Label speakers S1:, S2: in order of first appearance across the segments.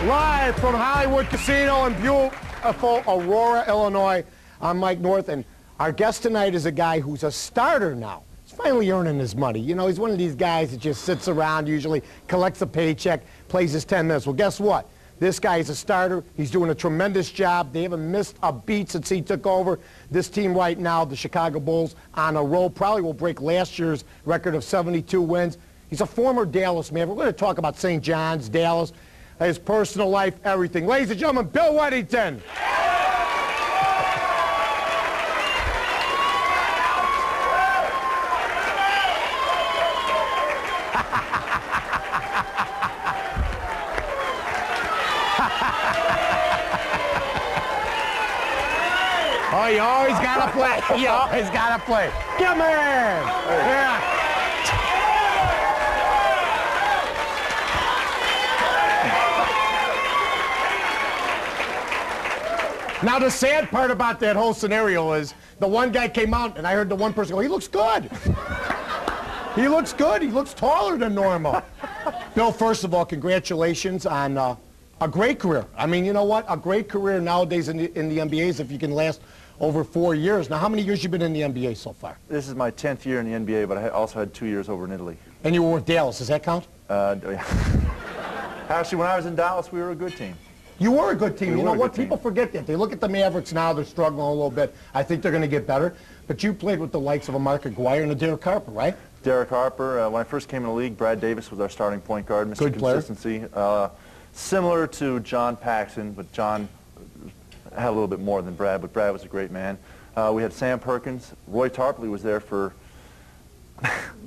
S1: Live from Hollywood Casino in beautiful Aurora, Illinois. I'm Mike North, and our guest tonight is a guy who's a starter now. He's finally earning his money. You know, he's one of these guys that just sits around, usually collects a paycheck, plays his 10 minutes. Well, guess what? This guy is a starter. He's doing a tremendous job. They haven't missed a beat since he took over. This team right now, the Chicago Bulls, on a roll, probably will break last year's record of 72 wins. He's a former Dallas man. We're going to talk about St. John's, Dallas, his personal life, everything. Ladies and gentlemen, Bill Weddington. Oh, you always got to play. You always got to play. Come in. Yeah. Now, the sad part about that whole scenario is the one guy came out, and I heard the one person go, he looks good. He looks good. He looks taller than normal. Bill, first of all, congratulations on a great career. I mean, you know what? A great career nowadays in the NBA is if you can last over 4 years. Now, how many years you been in the NBA so far?
S2: This is my 10th year in the NBA, but I also had 2 years over in Italy.
S1: And you were with Dallas. Does that count?
S2: Yeah. Actually, when I was in Dallas, we were a good team.
S1: You were a good team. You know what? People forget that. They look at the Mavericks now. They're struggling a little bit. I think they're going to get better. But you played with the likes of a Mark Aguirre and a Derek Harper, right?
S2: Derek Harper. When I first came in the league, Brad Davis was our starting point guard. Mr.
S1: Good player.
S2: Consistency. Similar to John Paxson, but John had a little bit more than Brad, but Brad was a great man. We had Sam Perkins. Roy Tarpley was there for,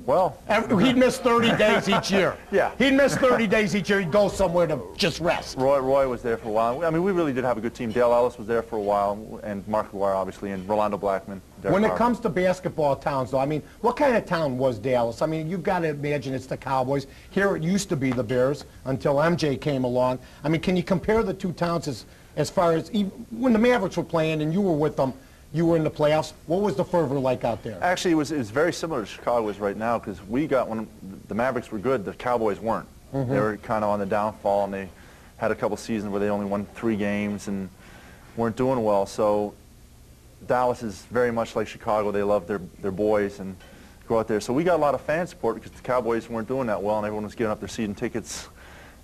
S2: well...
S1: He'd miss 30 days each year.
S2: Yeah.
S1: He'd miss 30 days each year. He'd go somewhere to just rest.
S2: Roy was there for a while. I mean, we really did have a good team. Dale Ellis was there for a while, and Mark Aguirre, obviously, and Rolando Blackman. Derek
S1: When it
S2: Harper.
S1: comes to basketball towns, though, I mean, what kind of town was Dallas? I mean, you've got to imagine it's the Cowboys. Here it used to be the Bears until MJ came along. I mean, can you compare the two towns as far as even when the Mavericks were playing and you were with them, you were in the playoffs? What was the fervor like out there?
S2: Actually, it was very similar to Chicago is right now, because we got, when the Mavericks were good, the Cowboys weren't.
S1: Mm-hmm.
S2: They were kind of on the downfall, and they had a couple seasons where they only won 3 games and weren't doing well. So Dallas is very much like Chicago. They love their boys and go out there. So we got a lot of fan support because the Cowboys weren't doing that well, and everyone was giving up their season tickets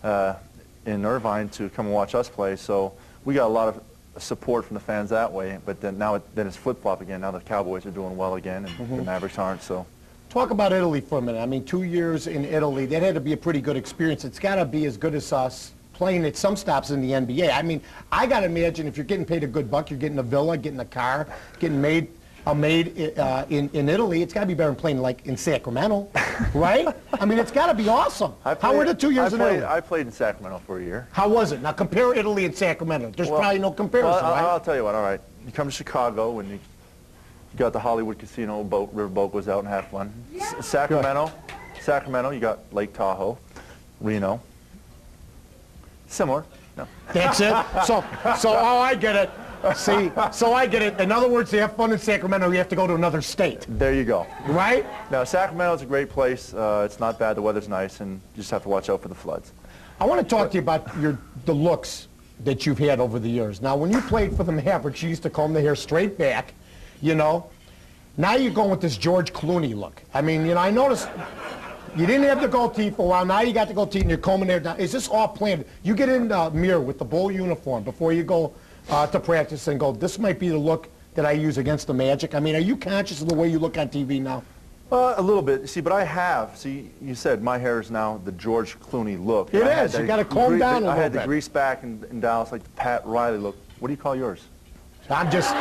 S2: in Irvine to come and watch us play. So we got a lot of support from the fans that way, but then then it's flip-flop again. Now the Cowboys are doing well again, and the Mavericks aren't. So,
S1: talk about Italy for a minute. I mean, 2 years in Italy, that had to be a pretty good experience. It's got to be as good as us playing at some stops in the NBA. I mean, I got to imagine if you're getting paid a good buck, you're getting a villa, getting a car, getting made in Italy. It's got to be better than playing like in Sacramento, right? I mean, it's got to be awesome. How were the 2 years in Italy?
S2: I played in Sacramento for a year.
S1: How was it? Now compare Italy and Sacramento. There's probably no comparison, right?
S2: I'll tell you what. All right, you come to Chicago and you got the Hollywood Casino boat, riverboat goes out and have fun. Sacramento, you got Lake Tahoe, Reno. Similar. No.
S1: That's it. So oh, I get it. See, so I get it. In other words, to have fun in Sacramento, you have to go to another state.
S2: There you go.
S1: Right?
S2: Now, Sacramento's a great place. It's not bad. The weather's nice, and you just have to watch out for the floods.
S1: I want to talk to you about the looks that you've had over the years. Now, when you played for the Mavericks, you used to comb the hair straight back, you know. Now you're going with this George Clooney look. I mean, you know, I noticed you didn't have the goatee for a while. Now you got the goatee, and you're combing hair down. Is this all planned? You get in the mirror with the Bull uniform before you go to practice and go, this might be the look that I use against the Magic? I mean, are you conscious of the way you look on TV now?
S2: A little bit. See, but I have. See, you said my hair is now the George Clooney look.
S1: It is. You got to comb down a little bit.
S2: I had the grease back in Dallas, like the Pat Riley look. What do you call yours?
S1: I'm just,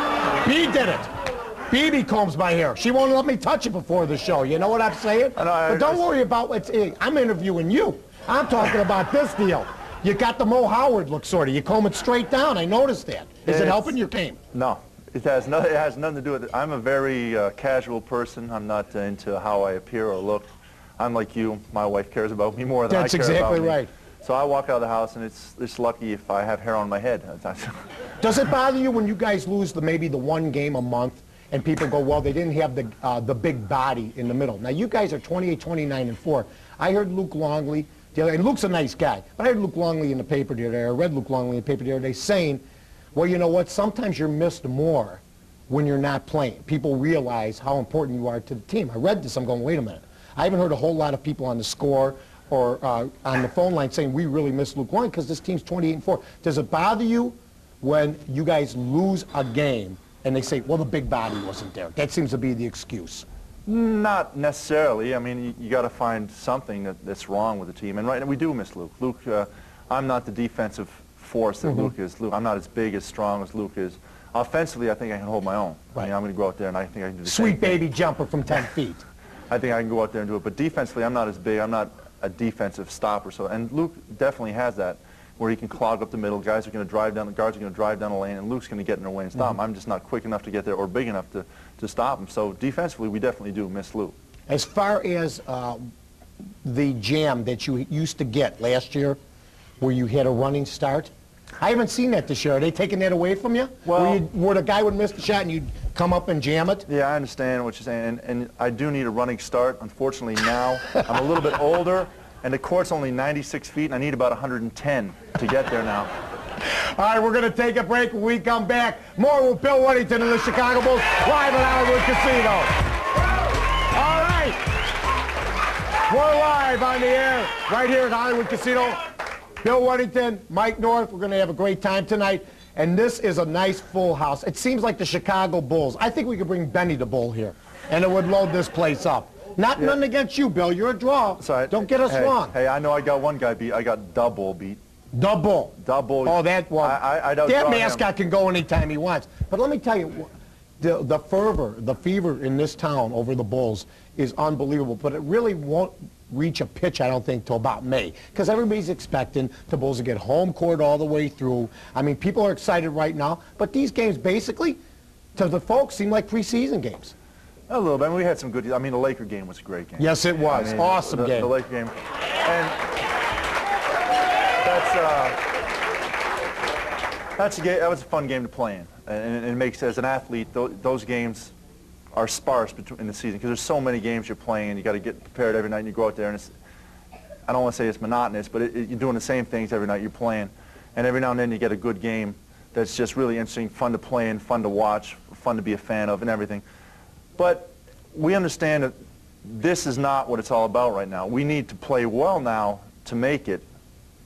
S1: B did it. BB combs my hair. She won't let me touch it before the show. You know what I'm saying? But don't worry about what's in. I'm interviewing you. I'm talking about this deal. You got the Mo Howard look, sort of. You comb it straight down. I noticed that. Is it helping your game?
S2: No. It has nothing to do with it. I'm a very casual person. I'm not into how I appear or look. I'm like you. My wife cares about me more than I care about me.
S1: That's exactly right.
S2: So I walk out of the house, and it's lucky if I have hair on my head.
S1: Does it bother you when you guys lose maybe the one game a month, and people go, well, they didn't have the big body in the middle? Now, you guys are 28, 29, and 4. I heard Luke Longley and Luke's a nice guy, but I heard Luke Longley in the paper the other day, I read Luke Longley in the paper the other day saying, well, you know what, sometimes you're missed more when you're not playing. People realize how important you are to the team. I read this, I'm going, wait a minute. I haven't heard a whole lot of people on the score or on the phone line saying we really miss Luke Longley because this team's 28-4. Does it bother you when you guys lose a game and they say, well, the big body wasn't there? That seems to be the excuse.
S2: Not necessarily. I mean, you got to find something that's wrong with the team. And right now we do miss Luke. Luke, I'm not the defensive force that Luke is. I'm not as big, as strong as Luke is. Offensively, I think I can hold my own.
S1: Right.
S2: I mean, I'm going to go out there and I think I can do the same
S1: Sweet baby jumper from 10 feet.
S2: I think I can go out there and do it. But defensively, I'm not as big. I'm not a defensive stopper. So, and Luke definitely has that, where he can clog up the middle. Guys are going to drive down. The guards are going to drive down the lane, and Luke's going to get in their way and stop him. I'm just not quick enough to get there or big enough to stop him. So defensively, we definitely do miss Luke.
S1: As far as the jam that you used to get last year, where you had a running start, I haven't seen that this year. Are they taking that away from you?
S2: Well,
S1: where the guy would miss the shot and you'd come up and jam it?
S2: Yeah, I understand what you're saying, and I do need a running start. Unfortunately, now I'm a little bit older, and the court's only 96 feet, and I need about 110 to get there now.
S1: All right, we're going to take a break. When we come back, more with Bill Weddington and the Chicago Bulls live at Hollywood Casino. All right, we're live on the air right here at Hollywood Casino. Bill Weddington, Mike North, we're going to have a great time tonight. And this is a nice full house. It seems like the Chicago Bulls. I think we could bring Benny the Bull here, and it would load this place up. Nothing against you, Bill. You're a draw.
S2: Sorry.
S1: Don't get us wrong.
S2: Hey, I know I got one guy beat. I got double beat.
S1: Double.
S2: Double.
S1: Oh, that one. That mascot can go anytime he wants. But let me tell you, the fervor, the fever in this town over the Bulls is unbelievable. But it really won't reach a pitch, I don't think, till about May, because everybody's expecting the Bulls to get home court all the way through. I mean, people are excited right now, but these games basically, to the folks, seem like preseason games.
S2: A little bit. I mean, we had some good. I mean, the Laker game was a great game.
S1: Yes, it was.
S2: I mean,
S1: awesome game.
S2: The Laker game, and that was a fun game to play in, and it makes, as an athlete, those games are sparse in the season because there's so many games you're playing and you got to get prepared every night and you go out there and it's, I don't want to say it's monotonous, but you're doing the same things every night you're playing, and every now and then you get a good game that's just really interesting, fun to play in, fun to watch, fun to be a fan of and everything. But we understand that this is not what it's all about right now. We need to play well now to make it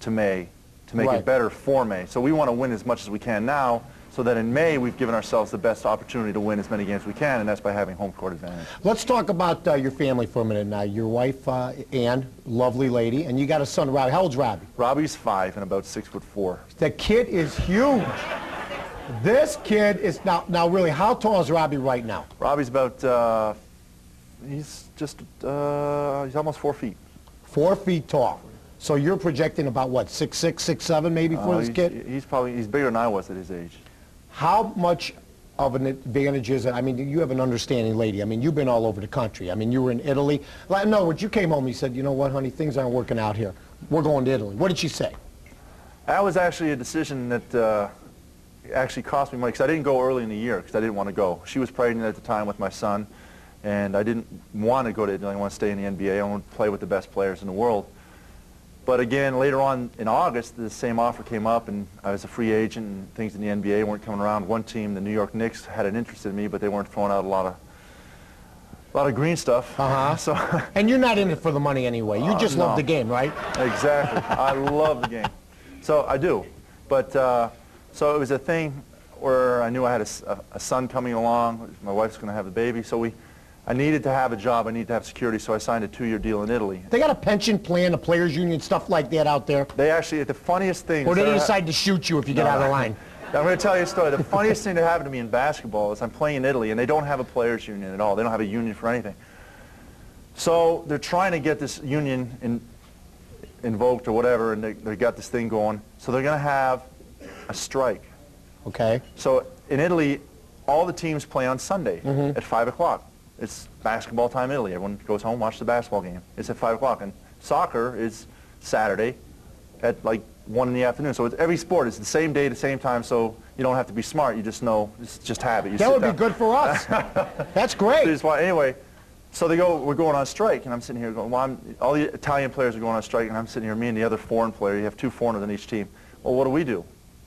S2: to May, to make it better for May. So we want to win as much as we can now, so that in May we've given ourselves the best opportunity to win as many games as we can, and that's by having home court advantage. Let's
S1: talk about your family for a minute now. Your wife, Ann, lovely lady, and you got a son, Robbie. How old's Robbie?
S2: Robbie's 5 and about 6'4".
S1: The kid is huge. This kid is, now really, how tall is Robbie right now?
S2: Robbie's about, he's almost 4 feet.
S1: 4 feet tall. So you're projecting about what, 6'6", 6'7", maybe for this kid?
S2: He's bigger than I was at his age.
S1: How much of an advantage is it? I mean, you have an understanding lady. I mean, you've been all over the country. I mean, you were in Italy. In other words, you came home and you said, you know what, honey, things aren't working out here. We're going to Italy. What did she say?
S2: That was actually a decision that actually cost me money, because I didn't go early in the year because I didn't want to go. She was pregnant at the time with my son, and I didn't want to go to Italy. I want to stay in the NBA. I want to play with the best players in the world. But again, later on in August, the same offer came up, and I was a free agent, and things in the NBA weren't coming around. One team, the New York Knicks, had an interest in me, but they weren't throwing out a lot of green stuff.
S1: So, and you're not in it for the money anyway. You just love the game, right?
S2: Exactly. I love the game. So I do. But so it was a thing where I knew I had a son coming along. My wife's going to have the baby, so I needed to have a job. I needed to have security, so I signed a 2-year deal in Italy.
S1: They got a pension plan, a players' union, stuff like that out there?
S2: They actually, the funniest thing...
S1: Or did they decide to shoot you if you get out of line?
S2: I'm going to tell you a story. The funniest thing that happened to me in basketball is I'm playing in Italy, and they don't have a players' union at all. They don't have a union for anything. So they're trying to get this union invoked or whatever, and they got this thing going. So they're going to have a strike.
S1: Okay.
S2: So in Italy, all the teams play on Sunday at 5 o'clock. It's basketball time in Italy. Everyone goes home, watch the basketball game. It's at 5 o'clock. And soccer is Saturday at like 1 in the afternoon. So it's every sport is the same day, the same time, so you don't have to be smart. You just know, it's just habit.
S1: That would be good for us. That's great.
S2: Anyway, So we're going on strike, and I'm sitting here going, well, all the Italian players are going on strike, and I'm sitting here, me and the other foreign player, you have 2 foreigners on each team. Well, what do we do?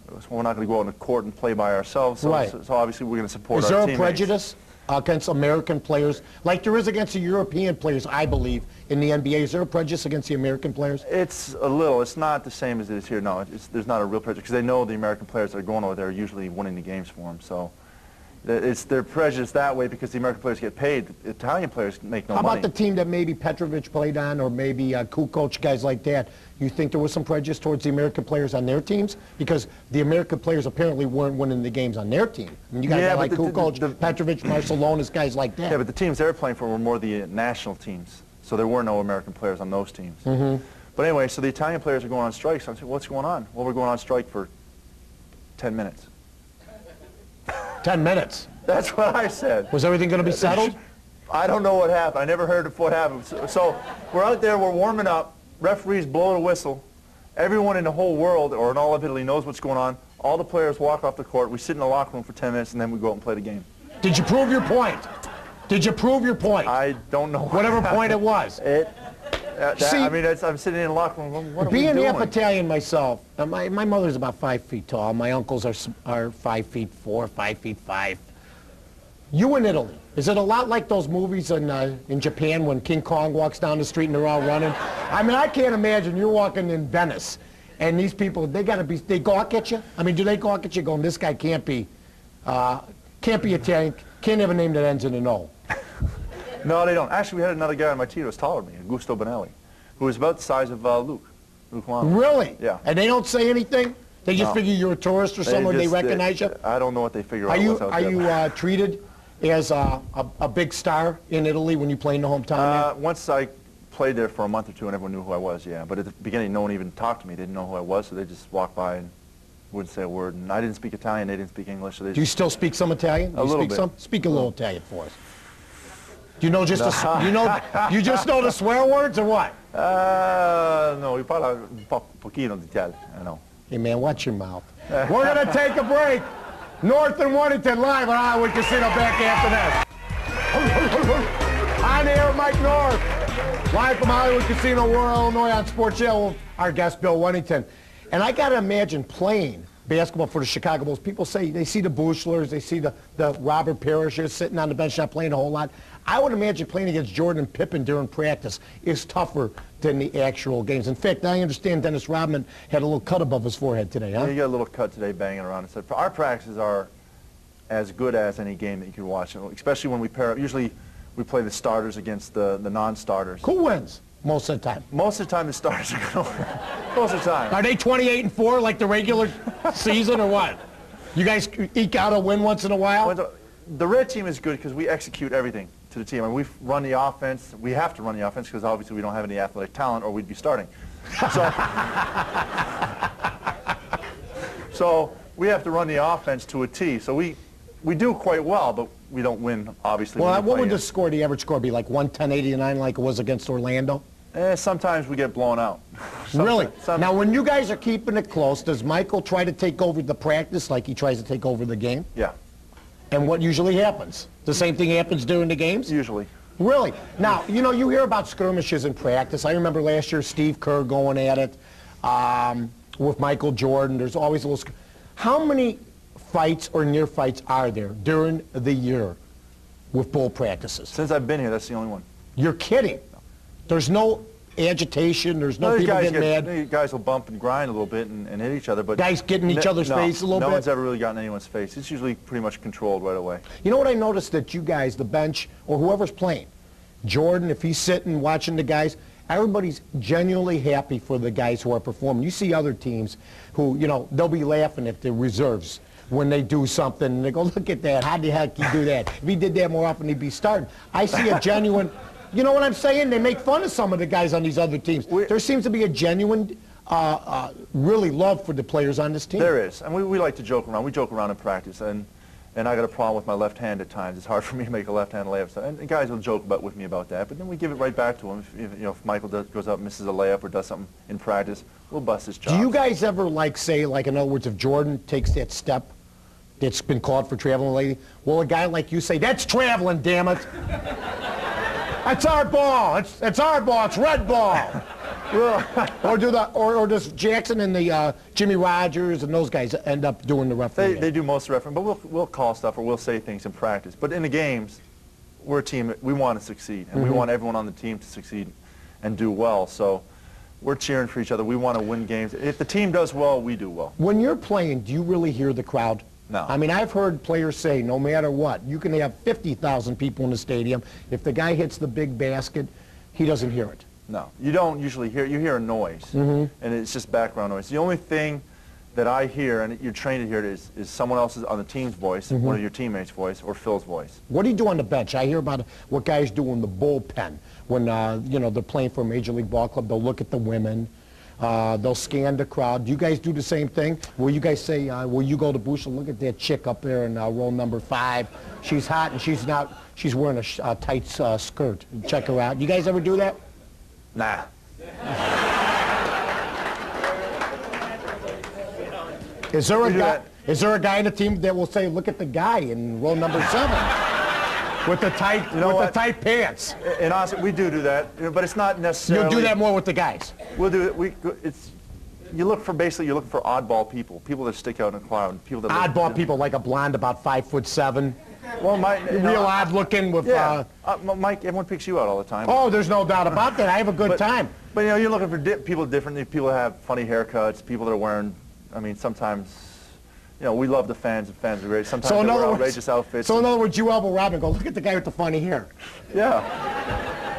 S2: So we're not going to go out in the court and play by ourselves, so,
S1: right.
S2: so obviously we're going to support our
S1: teammates.
S2: teammates.
S1: Is there a prejudice against American players, like there is against the European players, I believe, in the NBA? Is there a prejudice against the American players?
S2: It's a little. It's not the same as it is here. No, there's not a real prejudice, because they know the American players that are going over there are usually winning the games for them. So they're prejudiced that way because the American players get paid. The Italian players make no money.
S1: How about the team that maybe Petrovic played on, or maybe Kukoc, guys like that? You think there was some prejudice towards the American players on their teams? Because the American players apparently weren't winning the games on their team. I mean, you got like Kukoc, Petrovic, Marcelonis, guys like that.
S2: Yeah, but the teams they were playing for were more the national teams. So there were no American players on those teams.
S1: Mm-hmm.
S2: But anyway, so the Italian players are going on strike. So I said, what's going on? Well, we're going on strike for 10 minutes.
S1: 10 minutes?
S2: That's what I said.
S1: Was everything going to be settled?
S2: I don't know what happened. I never heard of what happened. So we're out there, we're warming up. Referees blow the whistle. Everyone in the whole world, or in all of Italy, knows what's going on. All the players walk off the court. We sit in the locker room for 10 minutes, and then we go out and play the game.
S1: Did you prove your point? Did you prove your point?
S2: I don't know.
S1: Whatever point it was.
S2: See, I mean, I'm sitting in the locker room. What are we doing?
S1: Being half Italian myself, my mother's about 5 feet tall. My uncles are 5'4", 5'5". You in Italy, is it a lot like those movies in Japan when King Kong walks down the street and they're all running? I mean, I can't imagine you're walking in Venice and these people, they gawk at you? I mean, do they gawk at you going, this guy can't be Italian, can't have a name that ends in an O?
S2: No, they don't. Actually, we had another guy on my team who was taller than me, Augusto Bonelli, who was about the size of Luke Longley.
S1: Really?
S2: Yeah.
S1: And they don't say anything? They just figure you're a tourist or something, they recognize you?
S2: I don't know what they figure out.
S1: Are you treated as a big star in Italy when you play in the hometown?
S2: Once I played there for a month or two and everyone knew who I was, yeah. But at the beginning, no one even talked to me. They didn't know who I was, so they just walked by and wouldn't say a word. And I didn't speak Italian, they didn't speak English. So they
S1: Do you still speak some Italian?
S2: A little bit.
S1: Speak a little Italian for us. Do you know just you just know the swear words or what?
S2: No, we parla un pochino di Italian, I know.
S1: Hey man, watch your mouth. We're going to take a break. North and Wennington live on Hollywood Casino, back after this. On the air, Mike North. Live from Hollywood Casino, Aurora, Illinois on Sports Channel. Our guest, Bill Wennington. And I got to imagine playing basketball for the Chicago Bulls. People say they see the Bushlers, they see the Robert Parishes sitting on the bench not playing a whole lot. I would imagine playing against Jordan and Pippen during practice is tougher than the actual games. In fact, I understand Dennis Rodman had a little cut above his forehead today, huh?
S2: Yeah, you got a little cut today banging around. Our practices are as good as any game that you can watch, especially when we pair up. Usually we play the starters against the non-starters.
S1: Who wins most of the time?
S2: Most of the time the starters are going to win. Most of the time.
S1: Are they 28-4 like the regular season or what? You guys eke out a win once in a while?
S2: The red team is good because we execute everything to the team. I mean, we run the offense. We have to run the offense because obviously we don't have any athletic talent or we'd be starting. So we have to run the offense to a T. So we do quite well, but we don't win, obviously.
S1: Well, what would the average score be, like 110-89 like it was against Orlando?
S2: Sometimes we get blown out.
S1: Really? Now, when you guys are keeping it close, does Michael try to take over the practice like he tries to take over the game?
S2: Yeah.
S1: And what usually happens? The same thing happens during the games?
S2: Usually.
S1: Really? Now, you hear about skirmishes in practice. I remember last year Steve Kerr going at it with Michael Jordan. There's always a little... How many fights or near fights are there during the year with Bull practices?
S2: Since I've been here, that's the only one.
S1: You're kidding. There's no agitation. There's no people getting mad.
S2: Guys will bump and grind a little bit and hit each other. But
S1: guys get in each other's face a little bit?
S2: No one's ever really gotten anyone's face. It's usually pretty much controlled right away.
S1: You know what I noticed? That you guys, the bench, or whoever's playing, Jordan, if he's sitting watching the guys, everybody's genuinely happy for the guys who are performing. You see other teams who, they'll be laughing at the reserves when they do something, and they go, look at that, how the heck he do that? If he did that more often, he'd be starting. I see a genuine... You know what I'm saying? They make fun of some of the guys on these other teams. There seems to be a genuine, really love for the players on this team.
S2: There is, and we like to joke around. We joke around in practice, and I got a problem with my left hand at times. It's hard for me to make a left hand layup, and guys will joke with me about that. But then we give it right back to him. If Michael goes up, misses a layup, or does something in practice, we'll bust his chops.
S1: Do you guys ever say, in other words, if Jordan takes that step that's been called for traveling lately, will a guy like you say, "That's traveling, damn it"? That's our ball. It's our ball. It's red ball. or does Jackson and the Jimmy Rogers and those guys end up doing the refereeing?
S2: They do most of the refereeing, but we'll call stuff or we'll say things in practice. But in the games, we're a team. We want to succeed, and we want everyone on the team to succeed and do well. So we're cheering for each other. We want to win games. If the team does well, we do well.
S1: When you're playing, do you really hear the crowd?
S2: No.
S1: I mean, I've heard players say, no matter what, you can have 50,000 people in the stadium. If the guy hits the big basket, he doesn't hear it.
S2: No, you don't usually hear. You hear a noise, and it's just background noise. The only thing that I hear, and you're trained to hear it, is someone else's on the team's voice, one of your teammates' voice, or Phil's voice.
S1: What do you do on the bench? I hear about what guys do in the bullpen when you know, they're playing for a Major League Ball club. They'll look at the women. They'll scan the crowd. Do you guys do the same thing? Will you guys say, will you go to Bush and look at that chick up there in row number 5? She's hot and she's wearing a tight skirt. Check her out. You guys ever do that?
S2: Nah.
S1: Is there a guy in the team that will say, look at the guy in row number 7 with the tight, the tight pants?
S2: And honestly, we do that, but it's not necessarily.
S1: You'll do that more with the guys.
S2: We'll do it. You look for oddball people that stick out in the crowd. People that
S1: oddball people, like a blonde about 5'7".
S2: Well,
S1: real odd looking with.
S2: Yeah. Mike, everyone picks you out all the time.
S1: Oh, there's no doubt about that. I have a good time.
S2: But you know, you're looking for people differently. People that have funny haircuts. People that are wearing. I mean, sometimes, you know, we love the fans. The fans are great. Sometimes they wear outrageous outfits.
S1: So in other words, you elbow Robin and go, look at the guy with the funny hair.
S2: Yeah.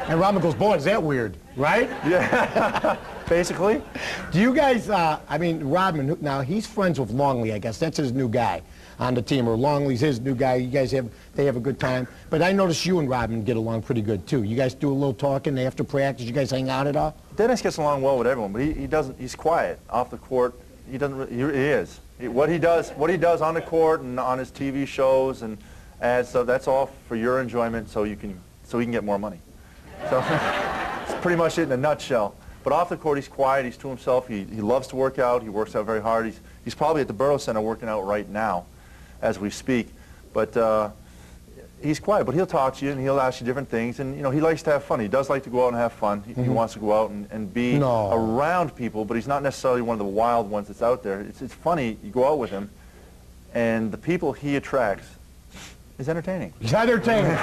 S1: And Robin goes, boy, is that weird, right?
S2: Yeah. Basically.
S1: Do you guys? I mean, Robin. Now he's friends with Longley. I guess that's his new guy on the team, or Longley's his new guy. You guys have a good time. But I noticed you and Robin get along pretty good too. You guys do a little talking after practice. You guys hang out at all?
S2: Dennis gets along well with everyone, but he doesn't. He's quiet off the court. He doesn't. He is. What he does on the court and on his TV shows and ads stuff. That's all for your enjoyment, so he can get more money. So it's pretty much it in a nutshell. But off the court, he's quiet. He's to himself. He loves to work out. He works out very hard. He's probably at the Burroughs Center working out right now, as we speak. But he's quiet. But he'll talk to you and he'll ask you different things. And you know, he likes to have fun. He does like to go out and have fun. He wants to go out and be around people. But he's not necessarily one of the wild ones that's out there. It's funny. You go out with him, and the people he attracts is entertaining.
S1: He's entertaining.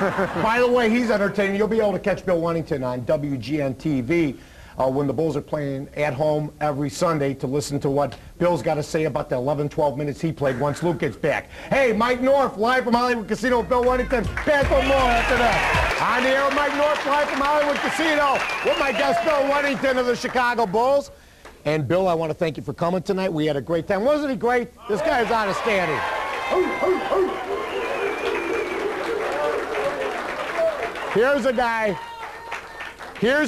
S1: By the way, he's entertaining. You'll be able to catch Bill Wennington on WGN-TV. When the Bulls are playing at home every Sunday to listen to what Bill's got to say about the 11, 12 minutes he played once Luke gets back. Hey, Mike North, live from Hollywood Casino with Bill Wennington. Back with more after that. On the air with Mike North, live from Hollywood Casino with my guest Bill Wennington of the Chicago Bulls. And Bill, I want to thank you for coming tonight. We had a great time. Wasn't he great? This guy's outstanding. Here's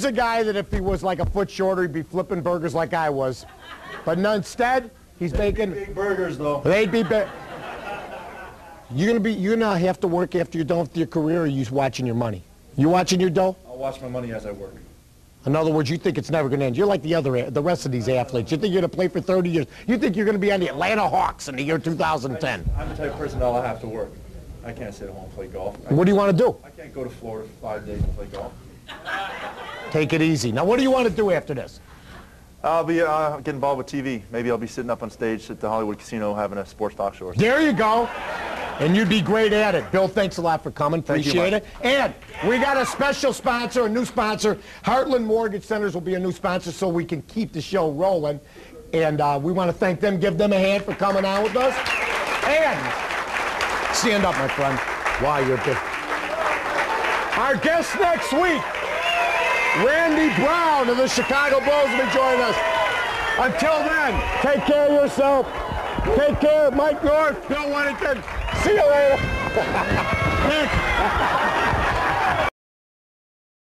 S1: a guy that if he was like a foot shorter, he'd be flipping burgers like I was. But no, instead, he's making
S2: big burgers, though.
S1: They'd be big. You're gonna have to work after you're done with your career, or are you watching your money? You watching your dough?
S2: I'll watch my money as I work.
S1: In other words, you think it's never gonna end. You're like the rest of these athletes. You think you're gonna play for 30 years. You think you're gonna be on the Atlanta Hawks in the year 2010.
S2: I'm the type of person that I'll have to work. I can't sit at home and play golf.
S1: What do you want to do?
S2: I can't go to Florida for 5 days and play golf.
S1: Take it easy. Now, what do you want to do after this?
S2: I'll be getting involved with TV. Maybe I'll be sitting up on stage at the Hollywood Casino having a sports talk show.
S1: There you go. And you'd be great at it. Bill, thanks a lot for coming. Appreciate it. And we got a special sponsor, a new sponsor. Heartland Mortgage Centers will be a new sponsor so we can keep the show rolling. And we want to thank them, give them a hand for coming on with us. And stand up, my friend. Wow, you're big. Our guest next week, Randy Brown of the Chicago Bulls will be joining us. Until then, take care of yourself. Take care, Mike North, Bill Wennington. See you later.